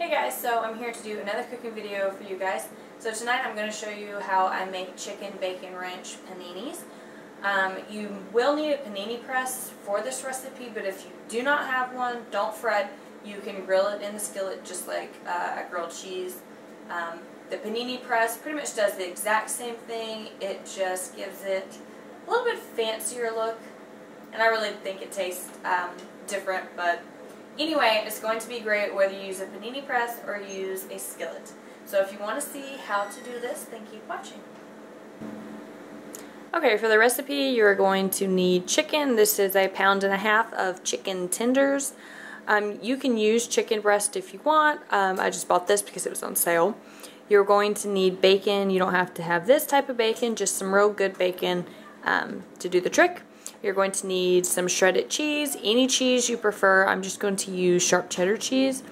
Hey guys, so I'm here to do another cooking video for you guys. So tonight I'm going to show you how I make chicken bacon ranch paninis. You will need a panini press for this recipe, but if you do not have one, don't fret. You can grill it in the skillet just like a grilled cheese. The panini press pretty much does the exact same thing. It just gives it a little bit fancier look, and I really think it tastes different, but anyway, it's going to be great whether you use a panini press or use a skillet. So if you want to see how to do this, then keep watching. Okay, for the recipe you're going to need chicken. This is 1.5 pounds of chicken tenders. You can use chicken breast if you want. I just bought this because it was on sale. You're going to need bacon. You don't have to have this type of bacon, just some real good bacon to do the trick. You're going to need some shredded cheese, any cheese you prefer. I'm just going to use sharp cheddar cheese.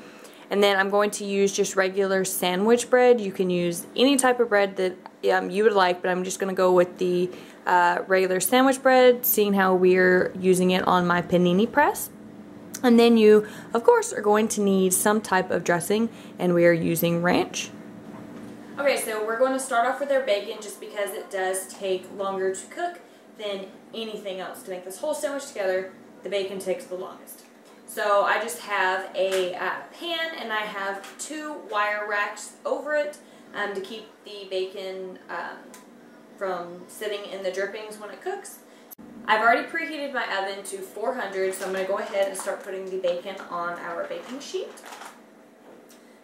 And then I'm going to use just regular sandwich bread. You can use any type of bread that you would like, but I'm just going to go with the regular sandwich bread, seeing how we're using it on my panini press. And then you, of course, are going to need some type of dressing, and we are using ranch. Okay, so we're going to start off with our bacon just because it does take longer to cook than anything else. To make this whole sandwich together, the bacon takes the longest. So I just have a pan, and I have 2 wire racks over it to keep the bacon from sitting in the drippings when it cooks. I've already preheated my oven to 400, so I'm going to go ahead and start putting the bacon on our baking sheet.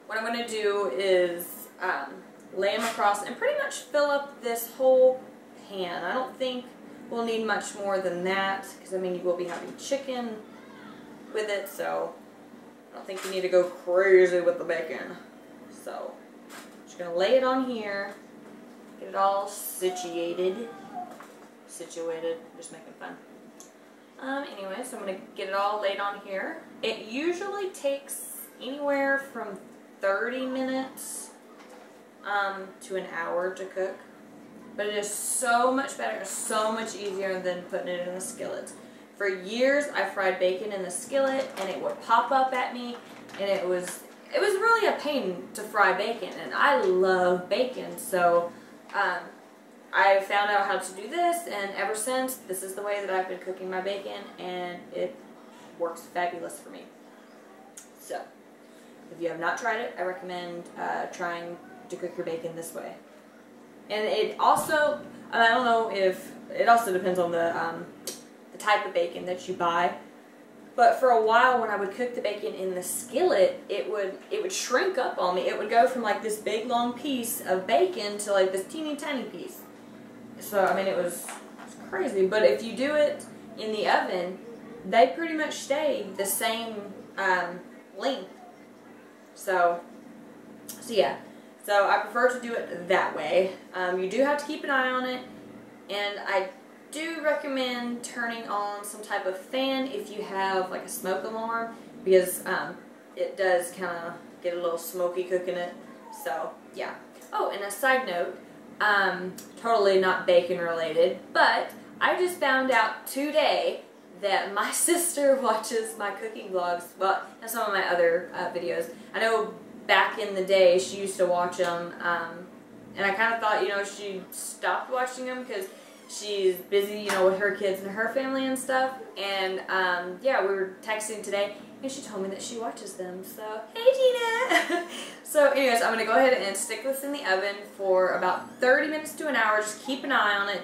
What I'm going to do is lay them across and pretty much fill up this whole pan. I don't think we'll need much more than that, because I mean you will be having chicken with it, so I don't think you need to go crazy with the bacon. So I'm just going to lay it on here, get it all situated, just making fun. Anyway, so I'm going to get it all laid on here. It usually takes anywhere from 30 minutes to an hour to cook. But it is so much better, so much easier than putting it in a skillet. For years, I fried bacon in the skillet, and it would pop up at me, and it was really a pain to fry bacon. And I love bacon, so I found out how to do this, and ever since, this is the way that I've been cooking my bacon, and it works fabulous for me. So, if you have not tried it, I recommend trying to cook your bacon this way. And it also, I don't know if, it also depends on the type of bacon that you buy. But for a while when I would cook the bacon in the skillet, it would shrink up on me. It would go from like this big long piece of bacon to like this teeny tiny piece. So, I mean, it's crazy. But if you do it in the oven, they pretty much stay the same length. So yeah. So I prefer to do it that way. You do have to keep an eye on it, and I do recommend turning on some type of fan if you have like a smoke alarm, because it does kind of get a little smoky cooking it. So yeah. Oh, and a side note, totally not bacon related, but I just found out today that my sister watches my cooking vlogs, well, and some of my other videos. I know back in the day she used to watch them, and I kind of thought, you know, she stopped watching them because she's busy, you know, with her kids and her family and stuff. And yeah, we were texting today, and she told me that she watches them. So hey, Gina. So anyways, I'm gonna go ahead and stick this in the oven for about 30 minutes to an hour. Just keep an eye on it.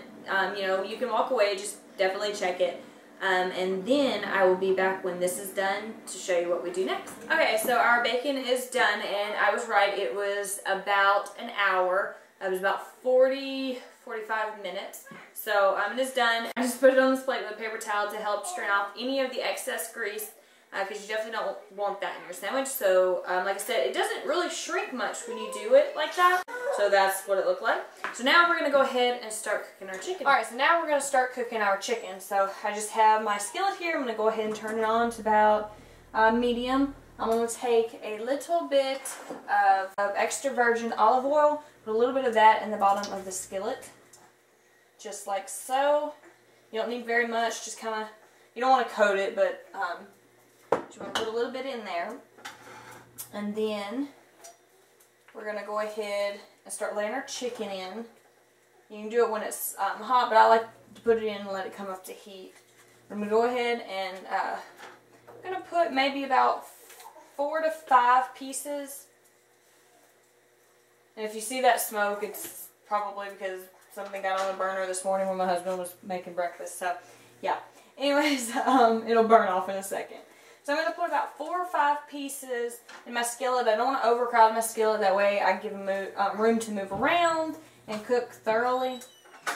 You know, you can walk away, just definitely check it. And then I will be back when this is done to show you what we do next. Okay, so our bacon is done, and I was right, it was about an hour. It was about 45 minutes. So it is done. I just put it on this plate with a paper towel to help strain off any of the excess grease, because you definitely don't want that in your sandwich. So like I said, it doesn't really shrink much when you do it like that. So that's what it looked like. So now we're going to go ahead and start cooking our chicken. Alright, so now we're going to start cooking our chicken. So I just have my skillet here. I'm going to go ahead and turn it on to about medium. I'm going to take a little bit of extra virgin olive oil, put a little bit of that in the bottom of the skillet. Just like so. You don't need very much, just kind of, you don't want to coat it, but you want to put a little bit in there. And then we're going to go ahead and start laying our chicken in. You can do it when it's hot, but I like to put it in and let it come up to heat. I'm going to go ahead and I'm going to put maybe about 4 to 5 pieces. And if you see that smoke, it's probably because something got on the burner this morning when my husband was making breakfast. So, yeah. Anyways, it'll burn off in a second. So I'm going to put about 4 or 5 pieces in my skillet. I don't want to overcrowd my skillet. That way I give them room to move around and cook thoroughly.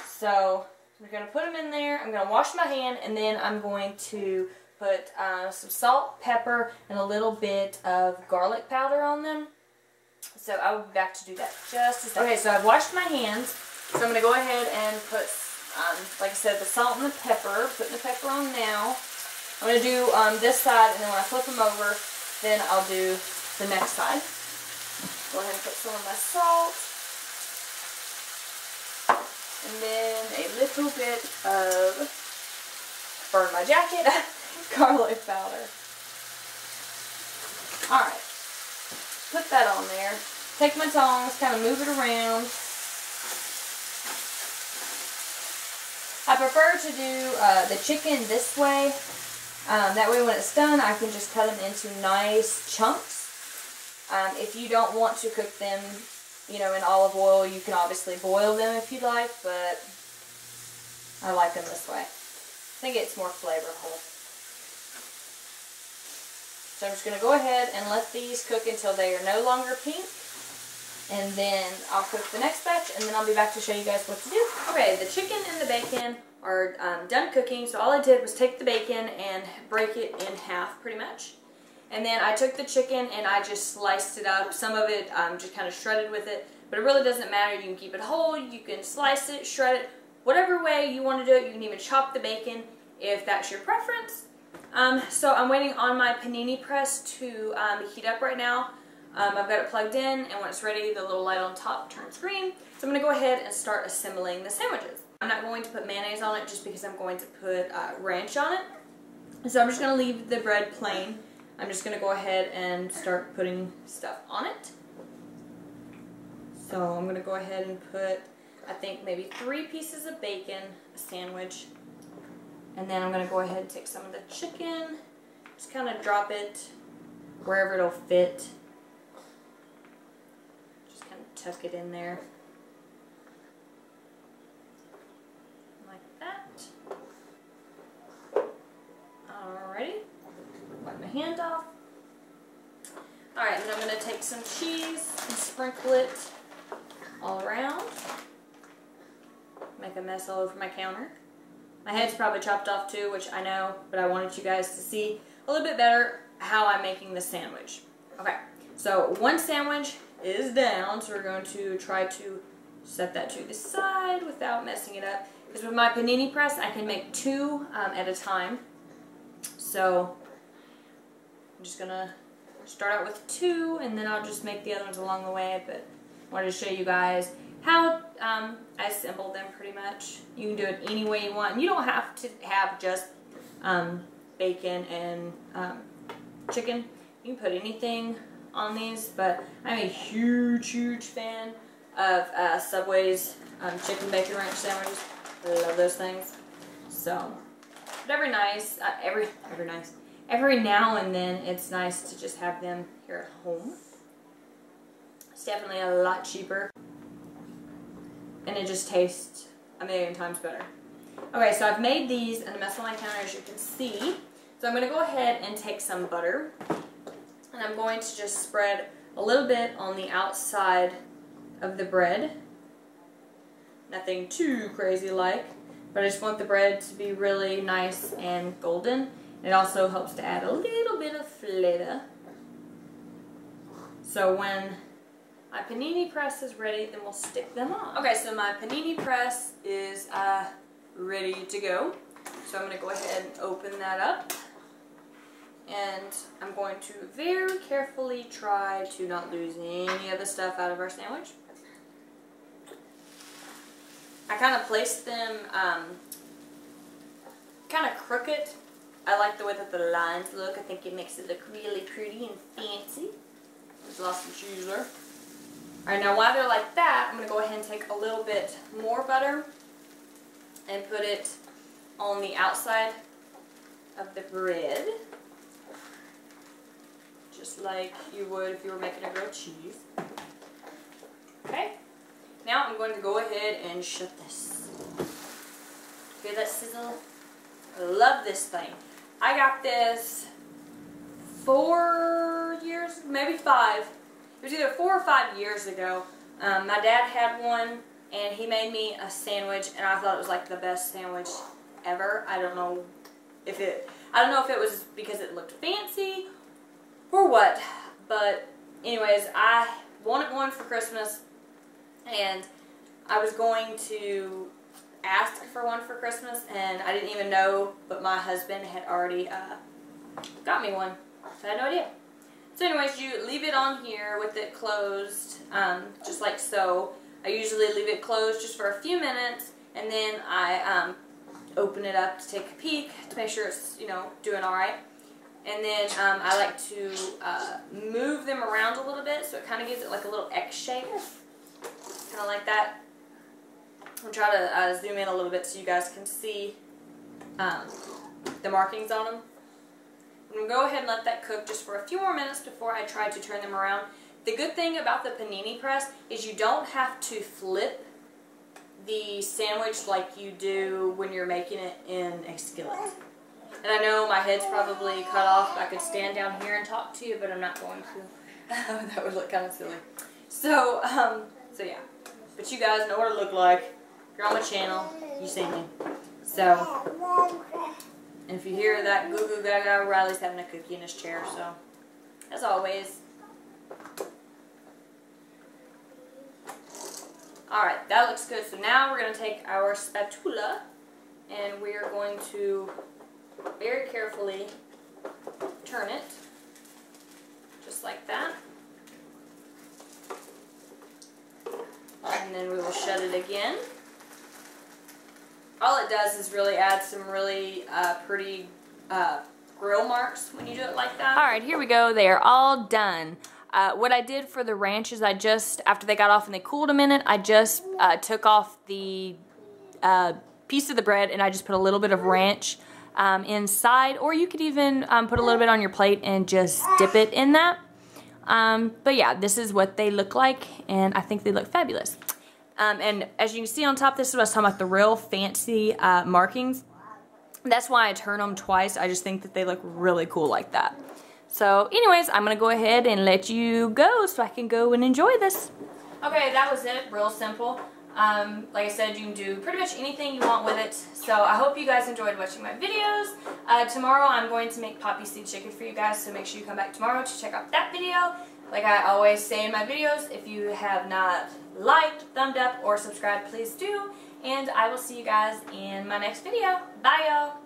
So we're going to put them in there. I'm going to wash my hand, and then I'm going to put some salt, pepper, and a little bit of garlic powder on them. So I will be back to do that just a second. Okay, so I've washed my hands. So I'm going to go ahead and put, like I said, the salt and the pepper. Putting the pepper on now. I'm going to do this side, and then when I flip them over, then I'll do the next side. Go ahead and put some of my salt. And then a little bit of, burn my jacket, garlic powder. Alright. Put that on there. Take my tongs, kind of move it around. I prefer to do the chicken this way. That way when it's done, I can just cut them into nice chunks. If you don't want to cook them, you know, in olive oil, you can obviously boil them if you like, but I like them this way. I think it's more flavorful. So I'm just going to go ahead and let these cook until they are no longer pink. And then I'll cook the next batch, and then I'll be back to show you guys what to do. Okay, the chicken and the bacon are done cooking, so all I did was take the bacon and break it in half pretty much. And then I took the chicken and I just sliced it up. Some of it just kind of shredded with it, but it really doesn't matter. You can keep it whole, you can slice it, shred it, whatever way you want to do it. You can even chop the bacon if that's your preference. So I'm waiting on my panini press to heat up right now. I've got it plugged in, and when it's ready, the little light on top turns green. So I'm going to go ahead and start assembling the sandwiches. I'm not going to put mayonnaise on it just because I'm going to put ranch on it. So I'm just going to leave the bread plain. I'm just going to go ahead and start putting stuff on it. So I'm going to go ahead and put, I think, maybe 3 pieces of bacon, a sandwich. And then I'm going to go ahead and take some of the chicken, just kind of drop it wherever it'll fit. Just kind of tuck it in there. Like that. Alrighty. Wipe my hand off. Alright, and I'm going to take some cheese and sprinkle it all around. Make a mess all over my counter. My head's probably chopped off too, which I know, but I wanted you guys to see a little bit better how I'm making the sandwich. Okay, so one sandwich is down, so we're going to try to set that to the side without messing it up. Because with my panini press, I can make 2 at a time. So I'm just going to start out with 2, and then I'll just make the other ones along the way, but I wanted to show you guys how I assemble them pretty much. You can do it any way you want. You don't have to have just bacon and chicken. You can put anything on these, but I'm a huge fan of Subway's chicken bacon ranch sandwiches. I love those things. So, but every now and then it's nice to just have them here at home. It's definitely a lot cheaper. And it just tastes a million times better. Okay, so I've made these in a mess on my counter, as you can see. So I'm going to go ahead and take some butter. And I'm going to just spread a little bit on the outside of the bread. Nothing too crazy like, but I just want the bread to be really nice and golden. It also helps to add a little bit of flavor. So when my panini press is ready, then we'll stick them on. Okay, so my panini press is ready to go. So I'm going to go ahead and open that up. And I'm going to very carefully try to not lose any of the stuff out of our sandwich. I kind of placed them kind of crooked. I like the way that the lines look. I think it makes it look really pretty and fancy. Just lost some cheese there. Alright, now while they're like that, I'm going to go ahead and take a little bit more butter and put it on the outside of the bread. Just like you would if you were making a grilled cheese. Okay. Now I'm going to go ahead and shut this. Hear that sizzle? I love this thing. I got this 4 years, maybe 5. It was either 4 or 5 years ago. My dad had one, and he made me a sandwich, and I thought it was like the best sandwich ever. I don't know if it was because it looked fancy or what, but anyways, I wanted one for Christmas, and I was going to ask for one for Christmas, and I didn't even know, but my husband had already got me one, so I had no idea. So anyways, you leave it on here with it closed, just like so. I usually leave it closed just for a few minutes, and then I open it up to take a peek to make sure it's, you know, doing alright. And then I like to move them around a little bit, so it kind of gives it like a little X shape, kind of like that. I'll try to zoom in a little bit so you guys can see the markings on them. I'm going to go ahead and let that cook just for a few more minutes before I try to turn them around. The good thing about the panini press is you don't have to flip the sandwich like you do when you're making it in a skillet. And I know my head's probably cut off. I could stand down here and talk to you, but I'm not going to. That would look kind of silly. So yeah. But you guys know what it looked like. If you're on my channel, you see me. So, and if you hear that goo goo gaga, Riley's having a cookie in his chair, so, as always. Alright, that looks good. So now we're going to take our spatula, and we are going to very carefully turn it, just like that. And then we will shut it again. All it does is really add some really pretty grill marks when you do it like that. Alright, here we go. They are all done. What I did for the ranch is I just, after they got off and they cooled a minute, I just took off the piece of the bread and I just put a little bit of ranch inside, or you could even put a little bit on your plate and just dip it in that. But yeah, this is what they look like, and I think they look fabulous. And as you can see on top, this is what I was talking about, the real fancy markings. That's why I turn them twice. I just think that they look really cool like that. So anyways, I'm going to go ahead and let you go so I can go and enjoy this. Okay, that was it. Real simple. Like I said, you can do pretty much anything you want with it. So I hope you guys enjoyed watching my videos. Tomorrow I'm going to make poppy seed chicken for you guys, so make sure you come back tomorrow to check out that video. Like I always say in my videos, if you have not liked, thumbed up, or subscribed, please do. And I will see you guys in my next video. Bye, y'all.